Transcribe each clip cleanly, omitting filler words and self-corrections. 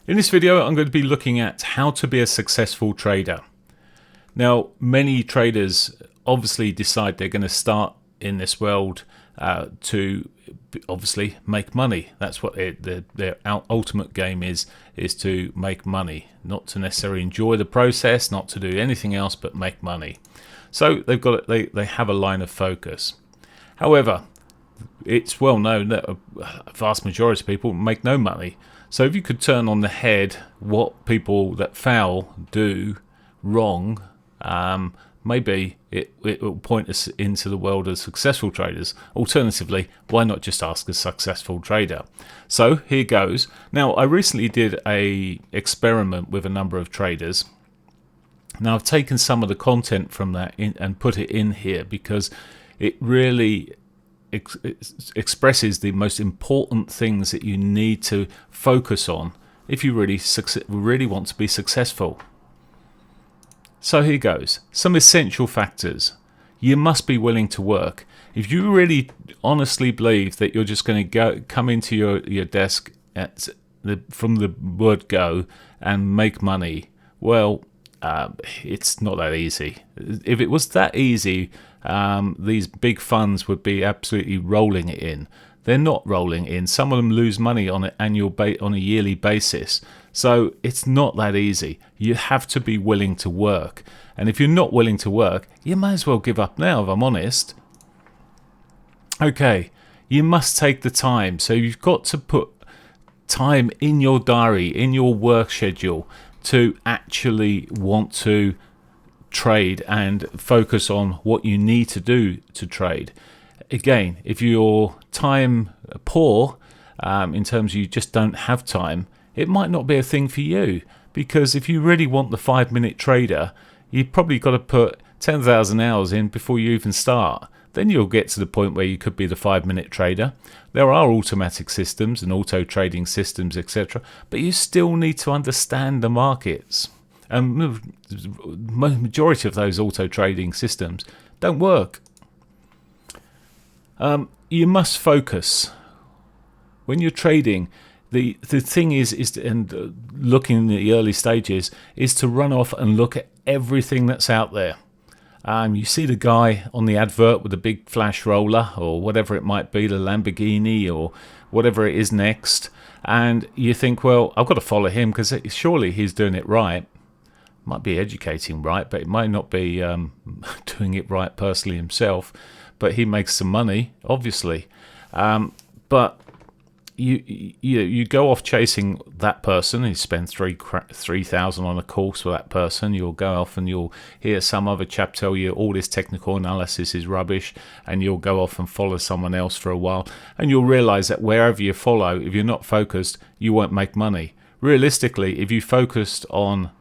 In this video, I'm going to be looking at how to be a successful trader. Now, many traders obviously decide they're going to start in this world to obviously make money. That's what their ultimate game is to make money, not to necessarily enjoy the process, not to do anything else but make money. So they have a line of focus. However, it's well known that a vast majority of people make no money. So if you could turn on the head what people that fail do wrong, maybe it will point us into the world of successful traders. Alternatively, why not just ask a successful trader? So here goes. Now, I recently did a experiment with a number of traders. Now, I've taken some of the content from that and put it in here because it really expresses the most important things that you need to focus on if you really want to be successful. So here goes. Some essential factors. You must be willing to work. If you really honestly believe that you're just going to come into your desk from the word go and make money, well, it's not that easy. If it was that easy, these big funds would be absolutely rolling it in. They're not rolling in. Some of them lose money on on a yearly basis. So it's not that easy. You have to be willing to work. And if you're not willing to work, you might as well give up now, if I'm honest. Okay, you must take the time. So you've got to put time in your diary, in your work schedule, to actually want to trade and focus on what you need to do to trade. Again, if you're time poor, in terms of you just don't have time, it might not be a thing for you, because if you really want the 5-minute trader, you've probably got to put 10,000 hours in before you even start. Then you'll get to the point where you could be the 5-minute trader. There are automatic systems and auto trading systems, etc., but you still need to understand the markets. And the majority of those auto trading systems don't work. You must focus when you're trading. The thing is and looking in the early stages, is to run off and look at everything that's out there. You see the guy on the advert with the big flash roller or whatever it might be, the Lamborghini or whatever it is next, and you think, well, I've got to follow him because surely he's doing it right. Might be educating right, but it might not be doing it right personally himself. But he makes some money, obviously. But you go off chasing that person. You spend $3,000 on a course with that person. You'll go off and you'll hear some other chap tell you all this technical analysis is rubbish, and you'll go off and follow someone else for a while, and you'll realize that wherever you follow, if you're not focused, you won't make money. Realistically, if you focused on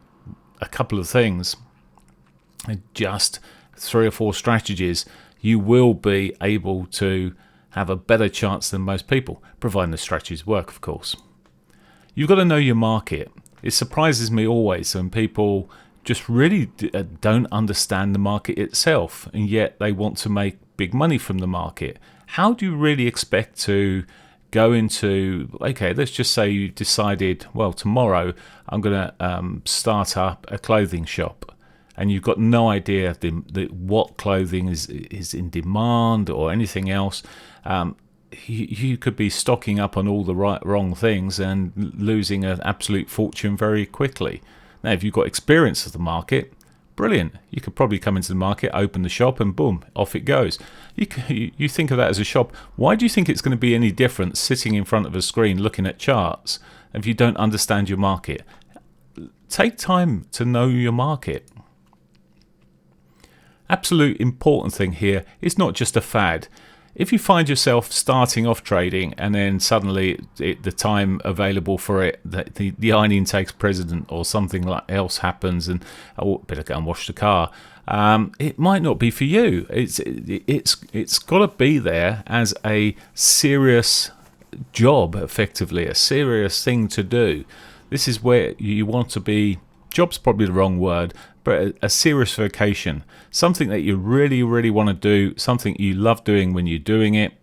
a couple of things, just 3 or 4 strategies, you will be able to have a better chance than most people, providing the strategies work, of course. You've got to know your market. It surprises me always when people just really don't understand the market itself, and yet they want to make big money from the market. How do you really expect to go into, okay, let's just say you decided, well, tomorrow I'm going to start up a clothing shop, and you've got no idea what clothing is in demand or anything else. You could be stocking up on all the wrong things and losing an absolute fortune very quickly. Now, if you've got experience of the market, brilliant. You could probably come into the market, open the shop, and boom, off it goes. You think of that as a shop. Why do you think it's going to be any different sitting in front of a screen looking at charts if you don't understand your market? Take time to know your market. Absolute important thing here is not just a fad. If you find yourself starting off trading and then suddenly the time available for it, the ironing takes precedent or something else happens, and better go and wash the car, it might not be for you. It's got to be there as a serious job, effectively, a serious thing to do. This is where you want to be. Job's probably the wrong word, but a serious vocation, something that you really, really want to do, something you love doing when you're doing it.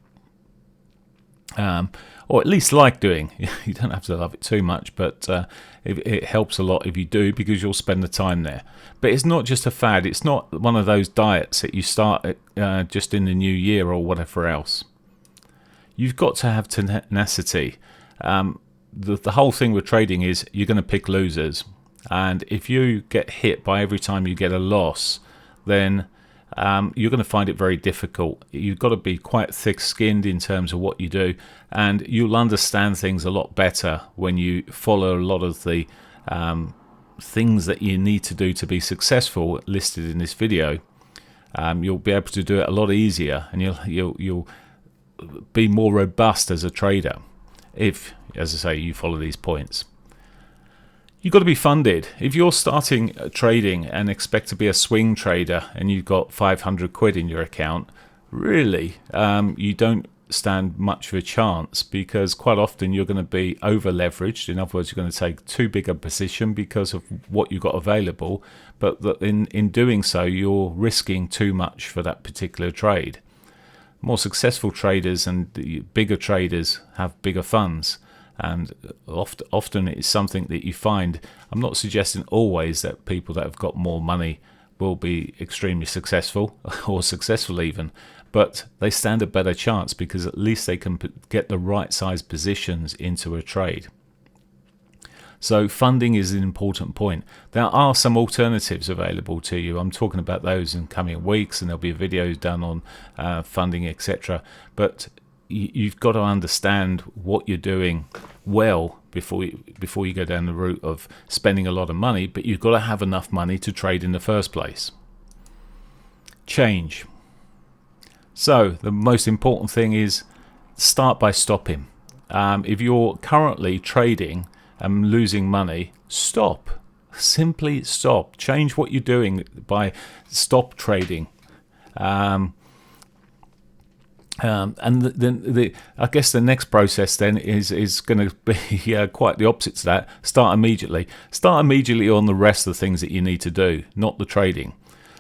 or at least like doing. You don't have to love it too much, but it helps a lot if you do, because you'll spend the time there. But it's not just a fad. It's not one of those diets that you start just in the new year or whatever else. You've got to have tenacity. The whole thing with trading is you're going to pick losers. And if you get hit by every time you get a loss, then you're going to find it very difficult. You've got to be quite thick-skinned in terms of what you do, and you'll understand things a lot better when you follow a lot of the things that you need to do to be successful listed in this video. You'll be able to do it a lot easier, and you'll be more robust as a trader if, as I say, you follow these points. You've got to be funded. If you're starting trading and expect to be a swing trader and you've got 500 quid in your account, really, you don't stand much of a chance, because quite often you're going to be over leveraged. In other words, you're going to take too big a position because of what you've got available, but in doing so, you're risking too much for that particular trade. More successful traders and the bigger traders have bigger funds. And often it's something that you find. I'm not suggesting always that people that have got more money will be extremely successful or successful even, but they stand a better chance because at least they can get the right size positions into a trade. So funding is an important point. There are some alternatives available to you. I'm talking about those in coming weeks, and there'll be videos done on funding, etc. But you've got to understand what you're doing well before you go down the route of spending a lot of money, but you've got to have enough money to trade in the first place. Change. So the most important thing is start by stopping. If you're currently trading and losing money, stop. Simply stop. Change what you're doing by stop trading. And then I guess the next process then is going to be quite the opposite to that. Start immediately. Start immediately on the rest of the things that you need to do, not the trading.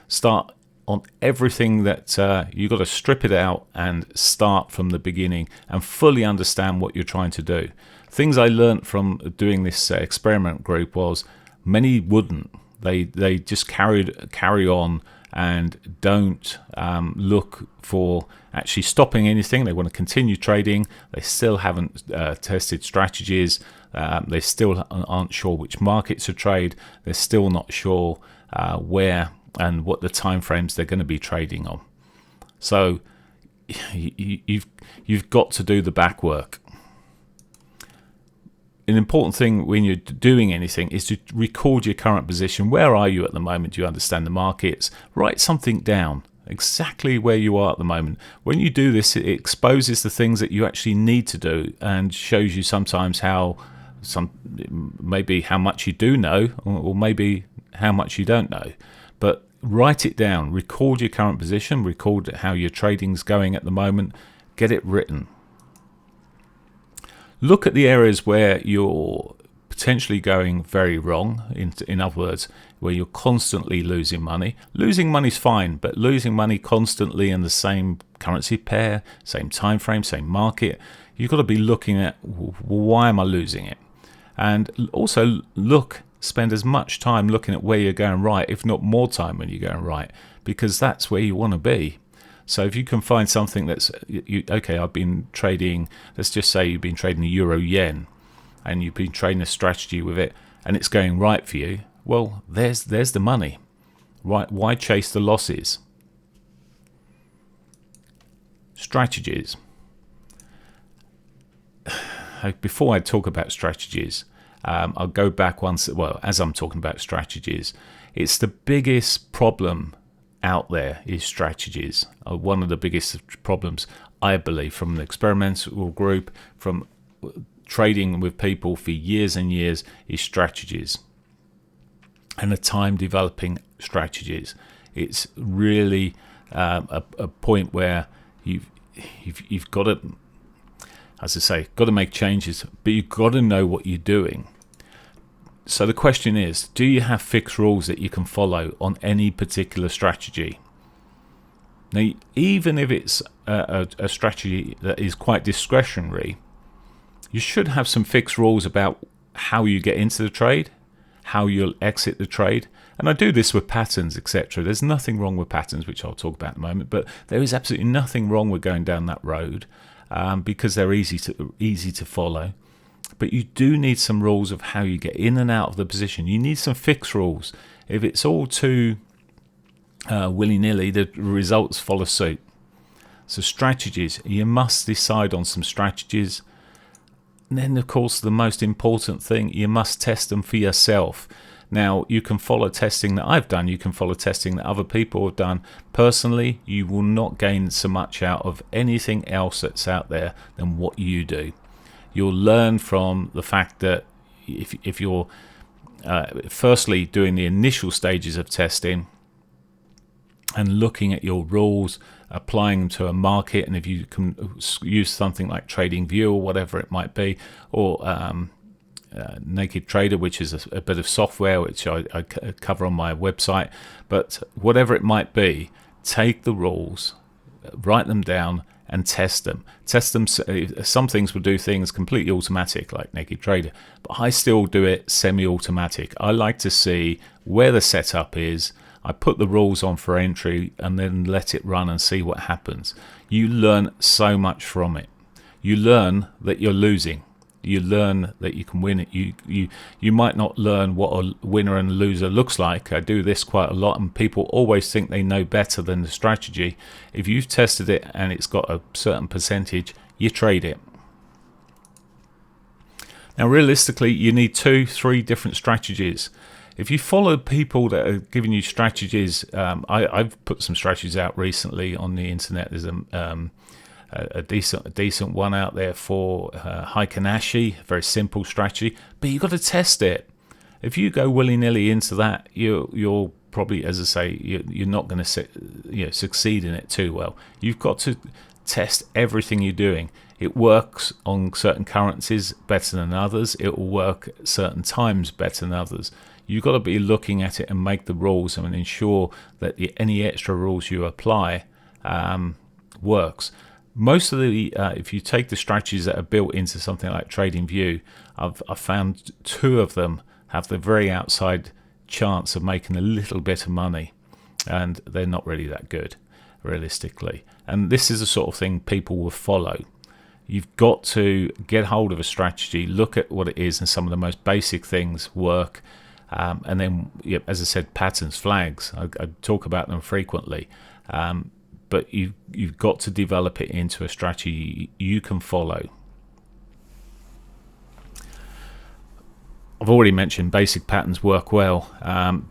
Start on everything that you've got to strip it out and start from the beginning and fully understand what you're trying to do. Things I learned from doing this experiment group was many wouldn't. They just carry on and don't look for actually stopping anything. They want to continue trading. They still haven't tested strategies. They still aren't sure which market to trade. They're still not sure where and what the time frames they're going to be trading on. So you've got to do the back work. An important thing when you're doing anything is to record your current position. Where are you at the moment? Do you understand the markets? Write something down, exactly where you are at the moment. When you do this, it exposes the things that you actually need to do and shows you sometimes maybe how much you do know, or maybe how much you don't know. But write it down, record your current position, record how your trading's going at the moment, get it written. Look at the areas where you're potentially going very wrong. In other words, where you're constantly losing money. Losing money's fine, but losing money constantly in the same currency pair, same time frame, same market, you've got to be looking at, why am I losing it? And also spend as much time looking at where you're going right, if not more time when you're going right, because that's where you want to be. So if you can find something that's, okay, I've been trading, let's just say you've been trading the euro yen and you've been trading a strategy with it and it's going right for you, well, there's the money. Right? Why chase the losses? Strategies. Before I talk about strategies, I'll go back once, as I'm talking about strategies, it's the biggest problem out there is strategies. One of the biggest problems, I believe, from an experimental group, from trading with people for years and years, is strategies. And the time developing strategies. It's really a point where you've got to, as I say, got to make changes, but you've got to know what you're doing. So the question is, do you have fixed rules that you can follow on any particular strategy? Now, even if it's a strategy that is quite discretionary, You should have some fixed rules about how you get into the trade, how you'll exit the trade. And I do this with patterns, etc. There's nothing wrong with patterns, which I'll talk about in a moment, but there is absolutely nothing wrong with going down that road because they're easy to follow. But you do need some rules of how you get in and out of the position. You need some fixed rules. If it's all too willy-nilly, the results follow suit. So strategies, you must decide on some strategies. And then, of course, the most important thing, you must test them for yourself. Now, you can follow testing that I've done. You can follow testing that other people have done. Personally, you will not gain so much out of anything else that's out there than what you do. You'll learn from the fact that if you're firstly doing the initial stages of testing and looking at your rules, applying them to a market, and if you can use something like TradingView or whatever it might be, or Naked Trader, which is a bit of software which I cover on my website, but whatever it might be, take the rules, write them down, and test them. Some things will do things completely automatic, like Naked Trader, but I still do it semi-automatic. I like to see where the setup is. I put the rules on for entry and then let it run and see what happens. You learn so much from it. You learn that you're losing. You learn that you can win it. You might not learn what a winner and loser looks like. I do this quite a lot, and people always think they know better than the strategy. If you've tested it and it's got a certain percentage, you trade it. Now, realistically, you need 2-3 different strategies. If you follow people that are giving you strategies, I've put some strategies out recently on the internet. There's a decent one out there for Heikin-Ashi, a very simple strategy, but you've got to test it. If you go willy-nilly into that, you're probably, as I say, you're not going to succeed in it too well. You've got to test everything you're doing. It works on certain currencies better than others. It will work at certain times better than others. You've got to be looking at it and make the rules and ensure that any extra rules you apply works. Most of the, if you take the strategies that are built into something like TradingView, I've found 2 of them have the very outside chance of making a little bit of money, and they're not really that good, realistically. And this is the sort of thing people will follow. You've got to get hold of a strategy, look at what it is, and some of the most basic things work. And then, as I said, patterns, flags, I talk about them frequently. But you've got to develop it into a strategy you can follow. I've already mentioned basic patterns work well,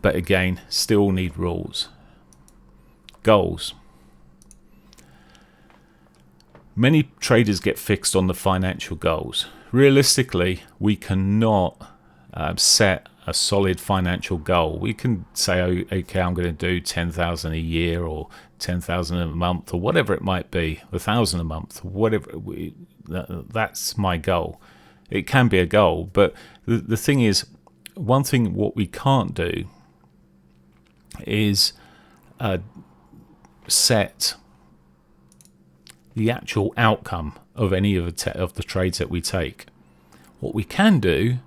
but again, still need rules. Goals. Many traders get fixed on the financial goals. Realistically, we cannot set a solid financial goal. We can say, okay, I'm going to do 10,000 a year or 10,000 a month or whatever it might be, 1,000 a month, whatever. That's my goal. It can be a goal, but the thing is, one thing what we can't do is set the actual outcome of any of the trades that we take. What we can do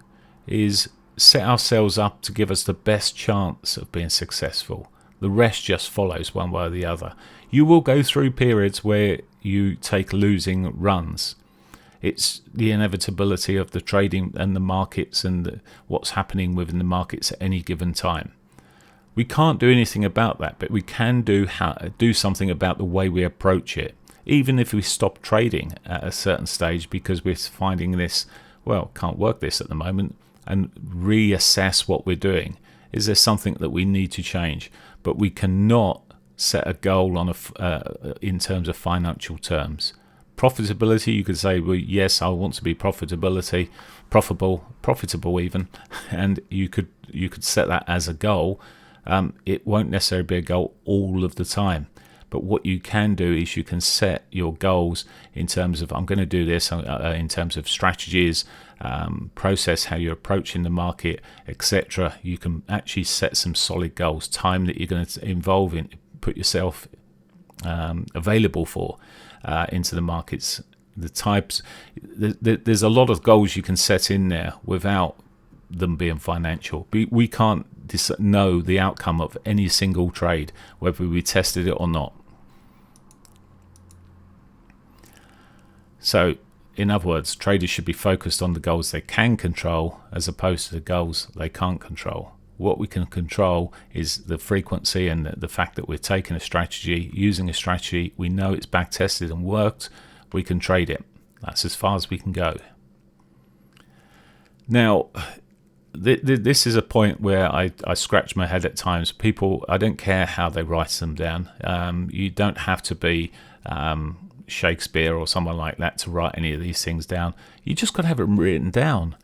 is set ourselves up to give us the best chance of being successful. The rest just follows one way or the other. You will go through periods where you take losing runs. It's the inevitability of the trading and the markets and what's happening within the markets at any given time. We can't do anything about that, but we can do something about the way we approach it. Even if we stop trading at a certain stage because we're finding this, well, can't work this at the moment, and reassess what we're doing. Is there something that we need to change? But we cannot set a goal on in terms of financial terms. Profitability, you could say, well, yes, I want to be profitable even, and you could set that as a goal. It won't necessarily be a goal all of the time. But what you can do is you can set your goals in terms of, I'm going to do this, in terms of strategies, process, how you're approaching the market, etc. You can actually set some solid goals, time that you're going to put yourself available for into the markets the types. There's a lot of goals you can set in there without them being financial. We can't know the outcome of any single trade, whether we tested it or not. So, in other words, traders should be focused on the goals they can control as opposed to the goals they can't control. What we can control is the frequency and the fact that we're taking a strategy, using a strategy, we know it's back tested and worked, we can trade it. That's as far as we can go. Now, this is a point where I scratch my head at times. People, I don't care how they write them down. You don't have to be Shakespeare or someone like that to write any of these things down. You just got to have it written down.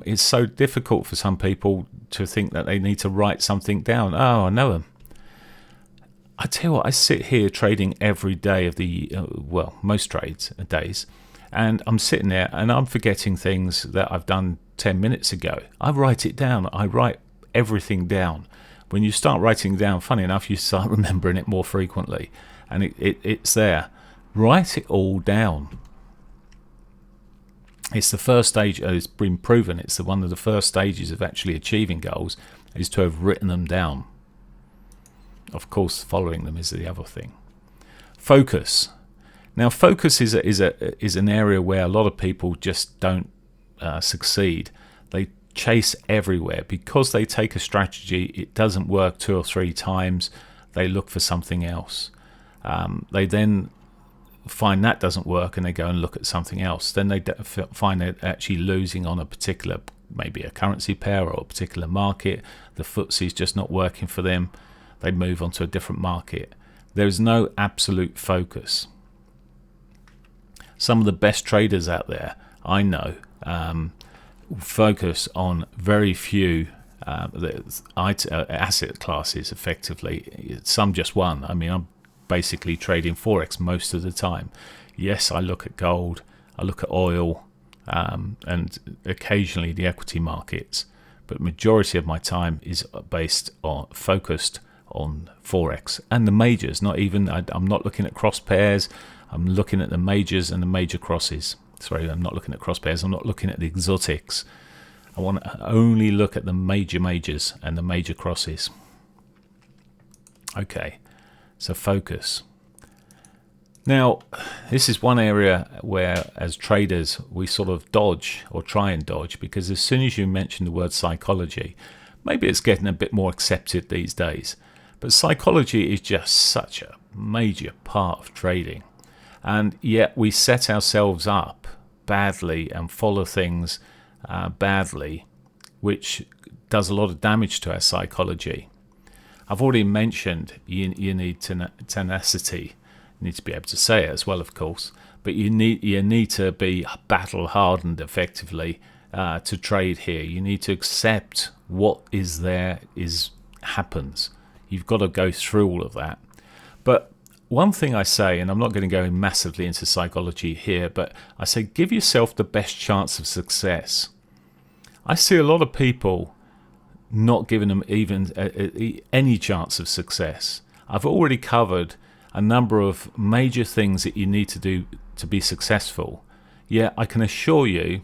It's so difficult for some people to think that they need to write something down. Oh, I know them. I tell you what, I sit here trading every day of the, most trades days, and I'm sitting there and I'm forgetting things that I've done 10 minutes ago. I write it down. I write everything down. When you start writing down, funny enough, you start remembering it more frequently, and it's there. Write it all down. It's the first stage. It's been proven. It's one of the first stages of actually achieving goals is to have written them down. Of course, following them is the other thing. Focus. Now, focus is an area where a lot of people just don't succeed. They chase everywhere because they take a strategy. It doesn't work 2 or 3 times. They look for something else. They then find that doesn't work and they go and look at something else. Then they find they're actually losing on a particular, maybe a currency pair or a particular market. The FTSE's just not working for them. They move on to a different market. There is no absolute focus. Some of the best traders out there, I know, focus on very few asset classes effectively. Some just one. I mean, I'm basically trading Forex most of the time. Yes, I look at gold, I look at oil, and occasionally the equity markets, but majority of my time is focused on Forex and the majors. I'm not looking at cross pairs. I'm looking at the majors and the major crosses. Sorry, I'm not looking at cross pairs. I'm not looking at the exotics. I want to only look at the majors and the major crosses. Okay. So focus. Now, this is one area where, as traders, we sort of dodge or try and dodge, because as soon as you mention the word psychology, maybe it's getting a bit more accepted these days, but psychology is just such a major part of trading, and yet we set ourselves up badly and follow things badly, which does a lot of damage to our psychology. I've already mentioned you need tenacity. You need to be able to say it as well, of course, but you need to be battle hardened effectively to trade here. You need to accept what is there happens. You've got to go through all of that. But one thing I say, and I'm not going to go massively into psychology here, but I say give yourself the best chance of success. I see a lot of people not giving them even any chance of success. I've already covered a number of major things that you need to do to be successful. Yet I can assure you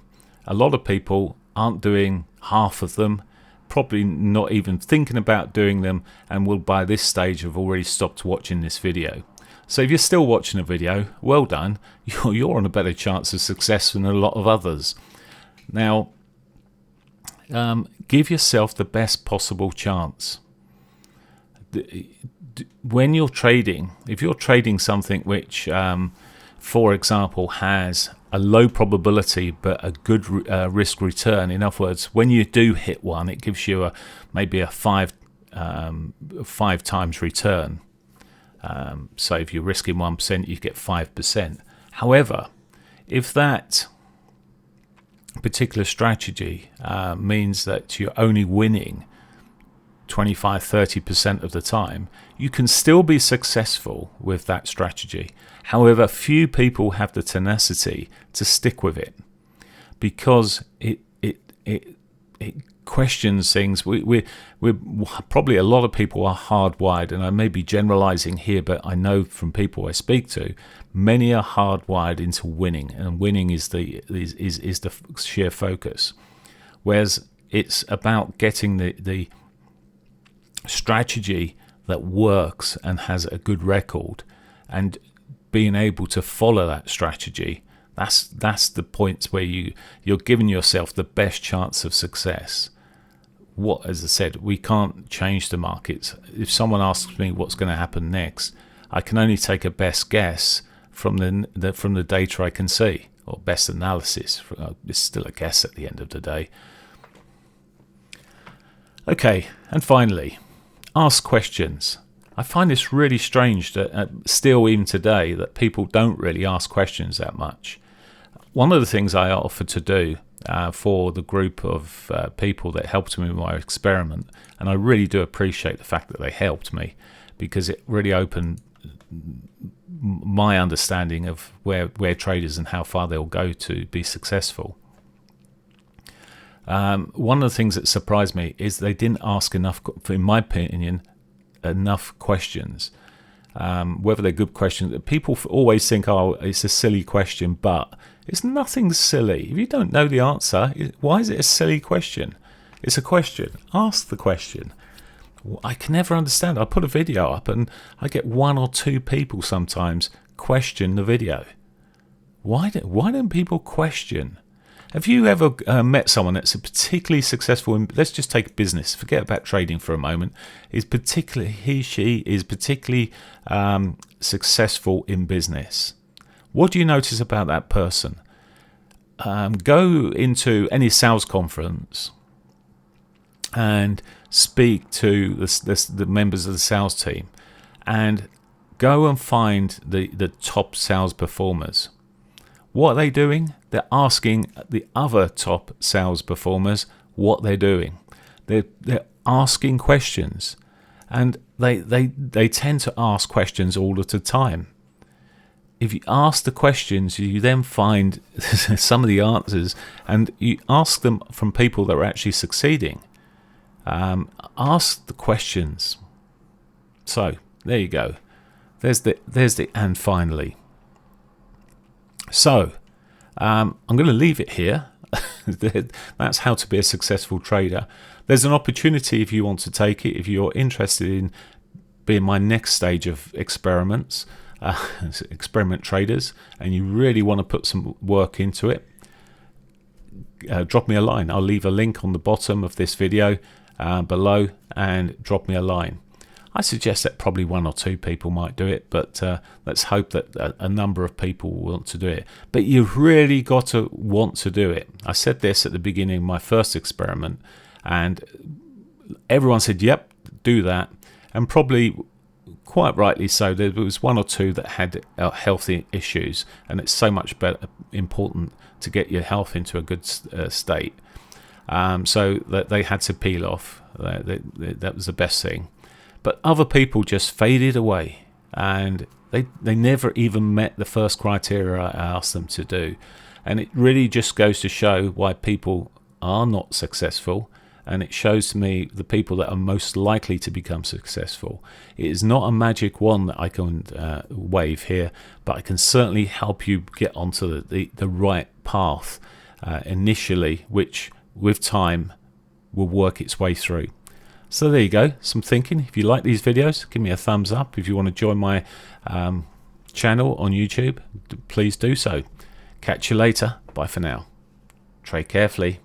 a lot of people aren't doing half of them, probably not even thinking about doing them, and will by this stage have already stopped watching this video. So if you're still watching a video, well done. You're on a better chance of success than a lot of others. Now, give yourself the best possible chance. When you're trading, if you're trading something which, for example, has a low probability but a good risk return, in other words, when you do hit one, it gives you maybe a five times return. So if you're risking 1%, you get 5%. However, if that particular strategy means that you're only winning 25-30% of the time, you can still be successful with that strategy. However, few people have the tenacity to stick with it, because it questions things. We're probably, a lot of people are hardwired, and I may be generalizing here, but I know from people I speak to, many are hardwired into winning, and winning is the sheer focus. Whereas it's about getting the strategy that works and has a good record, and being able to follow that strategy. That's the points where you're giving yourself the best chance of success. As I said, we can't change the markets. If someone asks me what's going to happen next, I can only take a best guess from the data I can see, or best analysis. It's still a guess at the end of the day. Okay, and finally, ask questions. I find this really strange that still even today that people don't really ask questions that much. One of the things I offered to do for the group of people that helped me with my experiment, and I really do appreciate the fact that they helped me, because it really opened my understanding of where traders and how far they'll go to be successful. One of the things that surprised me is they didn't ask enough, in my opinion, enough questions. Whether they're good questions, people always think, oh, it's a silly question, but it's nothing silly. If you don't know the answer, why is it a silly question? It's a question. Ask the question. I can never understand. I put a video up and I get 1 or 2 people sometimes question the video. Why don't people question? Have you ever met someone that's particularly successful in, let's just take business, forget about trading for a moment, she is particularly successful in business? What do you notice about that person? Go into any sales conference and speak to the members of the sales team, and go and find the top sales performers. What are they doing? They're asking the other top sales performers what they're doing. They're asking questions, and they tend to ask questions all of the time. If you ask the questions, you then find some of the answers, and you ask them from people that are actually succeeding. Ask the questions. So there you go. There's the and finally. So I'm going to leave it here. That's how to be a successful trader. There's an opportunity if you want to take it, if you're interested in being my next stage of experiments, experiment traders, and you really want to put some work into it. Drop me a line. I'll leave a link on the bottom of this video below, and drop me a line. I suggest that probably 1 or 2 people might do it, but let's hope that a number of people want to do it. But you've really got to want to do it. I said this at the beginning of my first experiment, and everyone said, yep, do that. And probably quite rightly so. There was 1 or 2 that had healthy issues, and it's so much important to get your health into a good state. So that they had to peel off. That was the best thing. But other people just faded away, and they never even met the first criteria I asked them to do. And it really just goes to show why people are not successful, and it shows to me the people that are most likely to become successful. It is not a magic wand that I can wave here, but I can certainly help you get onto the right path initially, which with time will work its way through. So there you go, some thinking. If you like these videos, give me a thumbs up. If you want to join my channel on YouTube, please do so. Catch you later. Bye for now. Trade carefully.